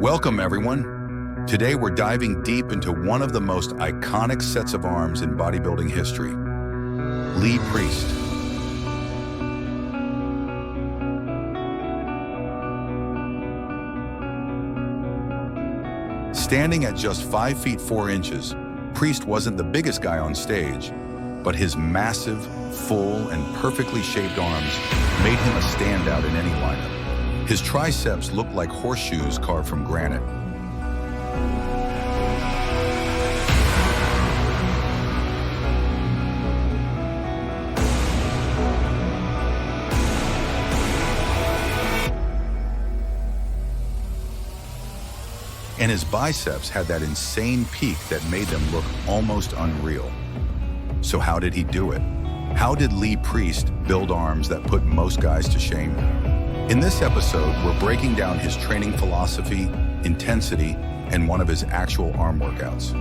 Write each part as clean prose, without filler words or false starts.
Welcome, everyone. Today we're diving deep into one of the most iconic sets of arms in bodybuilding history, Lee Priest. Standing at just 5 feet 4 inches, Priest wasn't the biggest guy on stage, but his massive, full, and perfectly shaped arms made him a standout in any lineup. His triceps looked like horseshoes carved from granite. And his biceps had that insane peak that made them look almost unreal. So how did he do it? How did Lee Priest build arms that put most guys to shame? In this episode, we're breaking down his training philosophy, intensity, and one of his actual arm workouts.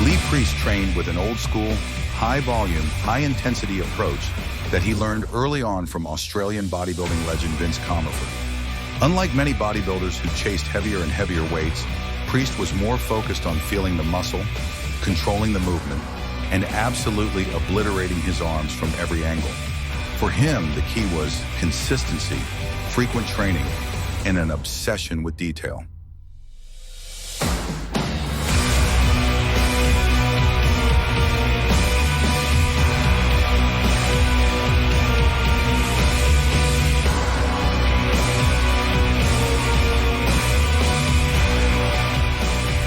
Lee Priest trained with an old-school, high-volume, high-intensity approach that he learned early on from Australian bodybuilding legend Vince Comerford. Unlike many bodybuilders who chased heavier and heavier weights, Priest was more focused on feeling the muscle, controlling the movement, and absolutely obliterating his arms from every angle. For him, the key was consistency, frequent training, and an obsession with detail.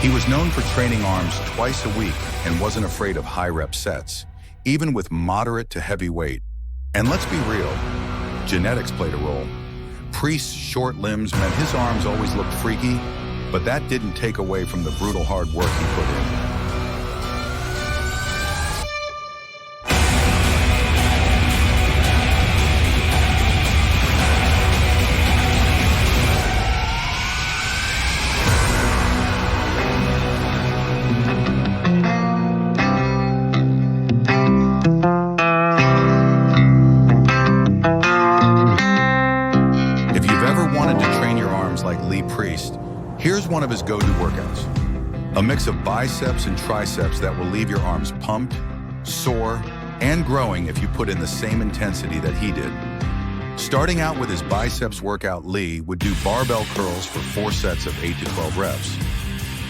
He was known for training arms twice a week and wasn't afraid of high-rep sets, even with moderate to heavy weight. And let's be real, genetics played a role. Priest's short limbs meant his arms always looked freaky, but that didn't take away from the brutal hard work he put in. Here's one of his go-to workouts. A mix of biceps and triceps that will leave your arms pumped, sore, and growing if you put in the same intensity that he did. Starting out with his biceps workout, Lee would do barbell curls for 4 sets of 8 to 12 reps.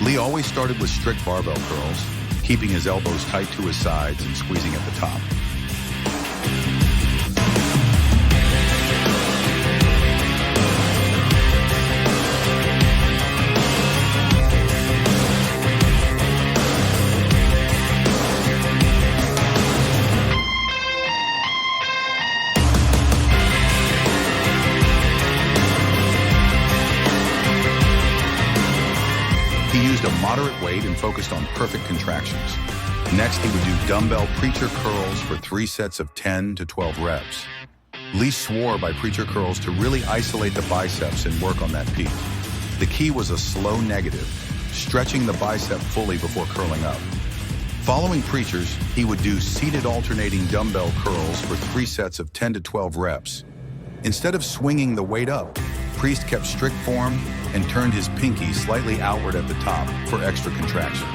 Lee always started with strict barbell curls, keeping his elbows tight to his sides and squeezing at the top. He used a moderate weight and focused on perfect contractions. Next, he would do dumbbell preacher curls for 3 sets of 10 to 12 reps. Lee swore by preacher curls to really isolate the biceps and work on that peak. The key was a slow negative, stretching the bicep fully before curling up. Following preachers, he would do seated alternating dumbbell curls for 3 sets of 10 to 12 reps. Instead of swinging the weight up, Priest kept strict form and turned his pinky slightly outward at the top for extra contraction.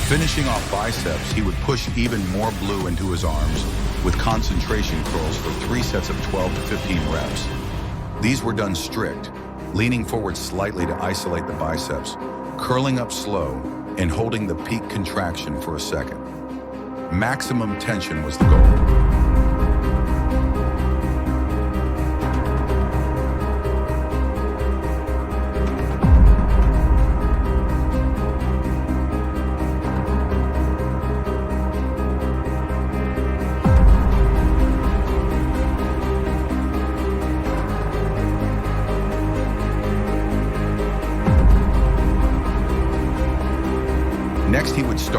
Finishing off biceps, he would push even more blue into his arms with concentration curls for 3 sets of 12 to 15 reps. These were done strict, leaning forward slightly to isolate the biceps, curling up slow, and holding the peak contraction for a second. Maximum tension was the goal.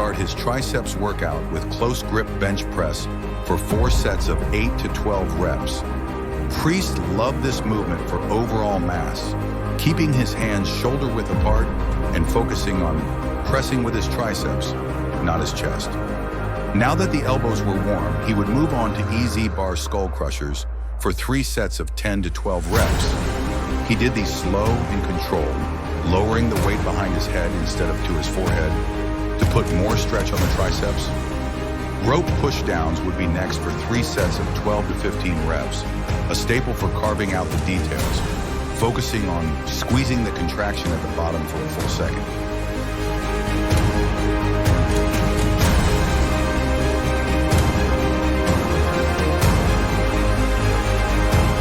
start his triceps workout with close grip bench press for 4 sets of 8 to 12 reps. Priest loved this movement for overall mass, keeping his hands shoulder-width apart and focusing on pressing with his triceps, not his chest. Now that the elbows were warm, he would move on to EZ bar skull crushers for 3 sets of 10 to 12 reps. He did these slow and controlled, lowering the weight behind his head instead of to his forehead to put more stretch on the triceps. Rope pushdowns would be next for 3 sets of 12 to 15 reps, a staple for carving out the details, focusing on squeezing the contraction at the bottom for a full second.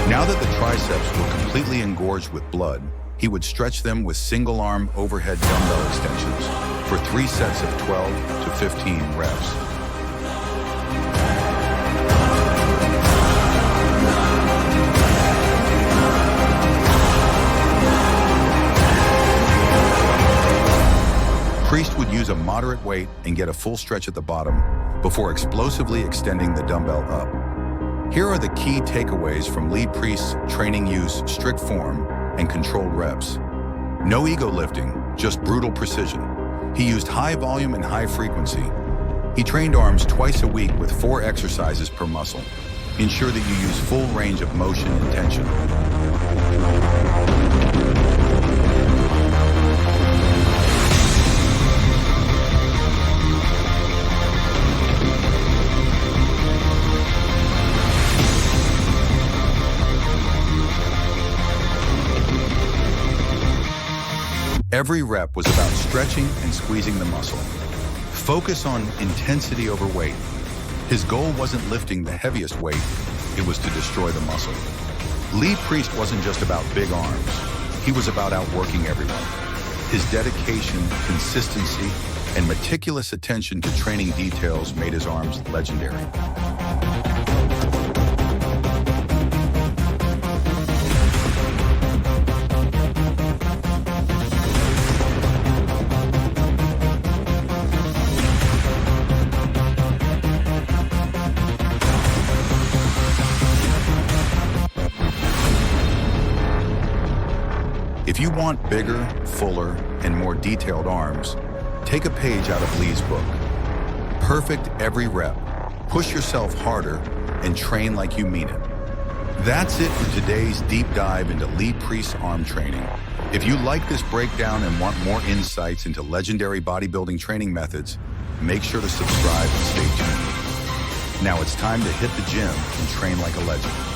Now that the triceps were completely engorged with blood, he would stretch them with single-arm overhead dumbbell extensions for 3 sets of 12 to 15 reps. Priest would use a moderate weight and get a full stretch at the bottom before explosively extending the dumbbell up. Here are the key takeaways from Lee Priest's training: use strict form and controlled reps. No ego lifting, just brutal precision. He used high volume and high frequency. He trained arms twice a week with 4 exercises per muscle. Ensure that you use full range of motion and tension. Every rep was about stretching and squeezing the muscle. Focus on intensity over weight. His goal wasn't lifting the heaviest weight, it was to destroy the muscle. Lee Priest wasn't just about big arms, he was about outworking everyone. His dedication, consistency, and meticulous attention to training details made his arms legendary. If you want bigger, fuller, and more detailed arms, take a page out of Lee's book. Perfect every rep, push yourself harder, and train like you mean it. That's it for today's deep dive into Lee Priest's arm training. If you like this breakdown and want more insights into legendary bodybuilding training methods, make sure to subscribe and stay tuned. Now it's time to hit the gym and train like a legend.